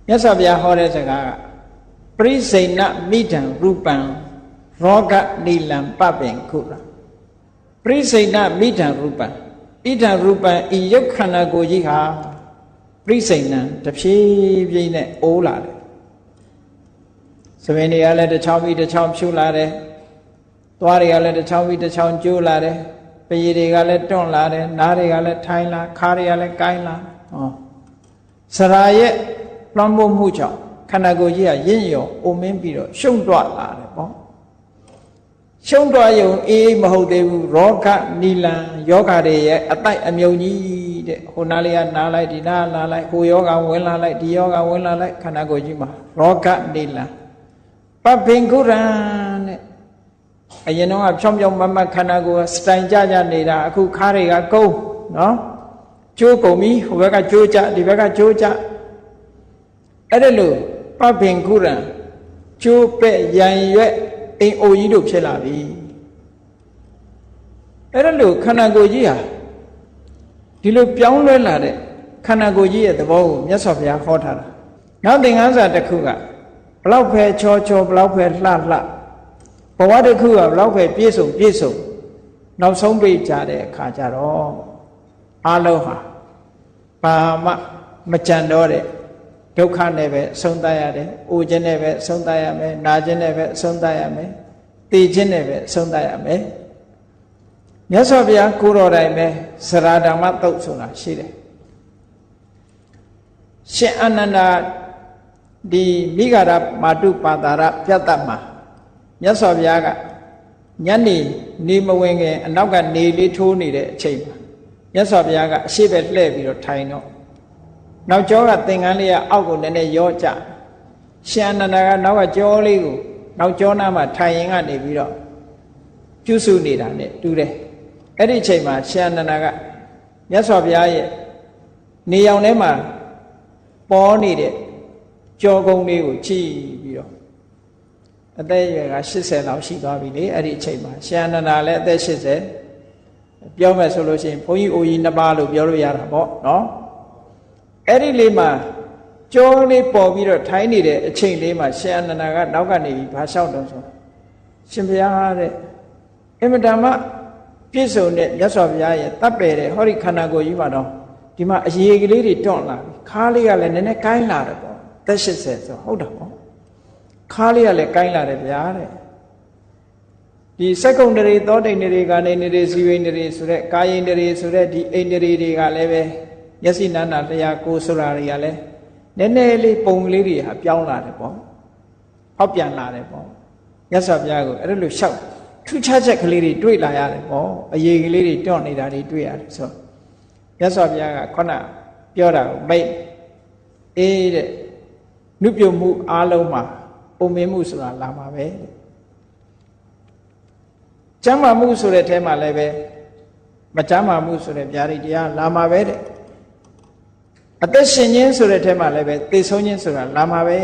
မြတ်စွာဘုရားဟောတဲ့စကားကပရိစိဏမိဒံရူပံရောဂနိလံပပင်ခုရာပရိစိဏမိဒံရူပံဣဒံရူပံဤယုတ်ခန္ဓာကိုယ်ကြီးဟာပရိစိဏံတဖြည်းဖြည်းနဲ့အိုးလာတယ်။သမင်တွေကလည်းတစ်ချောင်းပြီးတစ်ချောင်းဖြူလာတယ်။သွားတွေကလည်းတစ်ချောင်းပြီးတစ်ချောင်းကျိုးလာတယ်။ပရည်တွေကလည်းတွန့်လာတယ်။နားတွေကလည်းထိုင်းလာခါးတွေကလည်းကိုင်းလာ။ဟောစရာရဲ့လွှမ်းမိုးမှုကြောင့်ခန္ဓာကိုယ်ကြီးကရင့်ရော်အိုမင်းပြီးတော့ရှုံ့တွလာတယ်ပေါ့။ရှုံ့တွရုံအေးမဟုတ်သေးဘူးရောဂနိလံယောဂတွေရဲ့အတိုက်အမြုံကြီးတဲ့ဟိုနားလေးကနားလိုက်ဒီနားလာလိုက်ဟိုယောဂဝင်လာလိုက်ဒီယောဂဝင်လာလိုက်ခန္ဓာကိုယ်ကြီးမှာရောဂနိလံပပင်ကုရံတဲ့အရင်တော့ဖြောင်းဖြောင်းမမခန္ဓာကိုယ်စတိုင်ကြကြနေတာအခုခါးတွေကကုန်းနော်ကျိုးကုန်ပြီဟိုဘက်ကကျိုးကြဒီဘက်ကကျိုးကြအဲ့ဒါလို့ပပင်ကုရံကျိုးပဲ့ရန်ရွက်အိမ်အိုကြီးတို့ဖြစ်လာပြီအဲ့ဒါလို့ခန္ဓာကိုယ်ကြီးဟာဒီလိုပြောင်းလဲလာတဲ့ခန္ဓာကိုယ်ကြီးရဲ့သဘောကိုမြတ်စွာဘုရားဟောထားတာနောက်သင်္ကန်းစာတစ်ခုကဘလောက်ပဲချောချောဘလောက်ပဲလှလှဘဝတစ်ခုကဘလောက်ပဲပြည့်စုံနောက်ဆုံးပြကြတဲ့အခါကျတော့အလုံးဟာဘာမှမကြံတော့တဲ့ဒုက္ခနဲ့ပဲအဆုံးသတ်ရတယ်။အိုခြင်းနဲ့ပဲအဆုံးသတ်ရမယ်။နာခြင်းနဲ့ပဲအဆုံးသတ်ရမယ်။သိခြင်းနဲ့ပဲအဆုံးသတ်ရမယ်။မြတ်စွာဘုရားကိုယ်တော်တိုင်ပဲစရာဓမ္မသုတ်ဆိုတာရှိတယ်။ရှင်အာနန္ဒာဒီမိဂါရမာတုပါတာရပြတ်တတ်မှာမြတ်စွာဘုရားကညနေနေမဝင်ခင်အနောက်ကနေလေးထိုးနေတဲ့အချိန်မှာမြတ်စွာဘုရားကအရှိပဲလှည့်ပြီးတော့ထိုင်တော့နောက်ကျောကသင်္ကန်းလေးကအောက်ကိုနည်းနည်းရောကျရှင်အနန္ဒာကနောက်ကကျောလေးကိုနောက်ကျောနာမှာထိုင်ရင်ကနေပြီးတော့ပြုစုနေတာနဲ့တူတယ်အဲ့ဒီအချိန်မှာရှင်အနန္ဒာကမြတ်စွာဘုရားရဲ့နေရောင်ထဲမှာပေါ်နေတဲ့ကြောကုန်းလေးကိုကြည့်ပြီးတော့အသက်အရွယ်က80လောက်ရှိသွားပြီလေအဲ့ဒီအချိန်မှာရှင်အနန္ဒာလည်းအသက်80ပြောမယ်ဆိုလို့ရှိရင်ဘုန်းကြီးအိုကြီးနှစ်ပါးလို့ပြောလို့ရတာပေါ့နော်အဲ့ဒီလေးမှာကြောလေးပေါ်ပြီးတော့ထိုင်းနေတဲ့အချိန်လေးမှာရှင်အနန္ဒာကနောက်ကနေပြီးဘာလျှောက်တော့ဆိုရှင်ဘုရားတဲ့အင်မတန်မှပြည့်စုံတဲ့မြတ်စွာဘုရားရဲ့တပ်ပယ်တဲ့ဟောဒီခန္ဓာကိုယ်ကြီးမှာတော့ဒီမှာအရေးကလေးတွေတွန့်လာပြီခါးလေးကလည်းနည်းနည်းကိုင်းလာတယ်ပေါ့သက်80ဆိုဟုတ်တာပေါ့ခါးလေးကလည်းကိုင်းလာတယ်ဗျာတဲ့ဒီစက္ကုံတရေသောတိန်တရေကနေနေရေဇီဝိန်တရေဆိုတဲ့ကာယိန်တရေဆိုတဲ့ဒီအိန်တရေတွေကလည်းပဲမျက်စိနာနာတရားကိုဆိုတာတွေကလည်းနည်းနည်းလေးပုံကလေးတွေဟာပြောင်းလာတယ်ပေါ့ဟောက်ပြန်လာတယ်ပေါ့မြတ်စွာဘုရားကိုအဲ့လိုလျှောက်ထူးခြားချက်ကလေးတွေတွေ့လာရတယ်ပေါ့အရေးကလေးတွေတွန့်နေတာတွေတွေ့ရတယ်ဆိုမြတ်စွာဘုရားကခုနပြောတာကိုမိတ်အေးတဲ့နုပြုမှုအားလုံးမှာပုံမင်းမှုဆိုတာလာမှာပဲကျမ်းမာမှုဆိုတဲ့အဲမှာလည်းပဲမကျမ်းမာမှုဆိုတဲ့ဗျာဒိတ်တရားလာမှာပဲတဲ့အသက်ရှင်ခြင်းဆိုတဲ့အဲမှာလည်းပဲသိဆုံးခြင်းဆိုတာလာမှာပဲ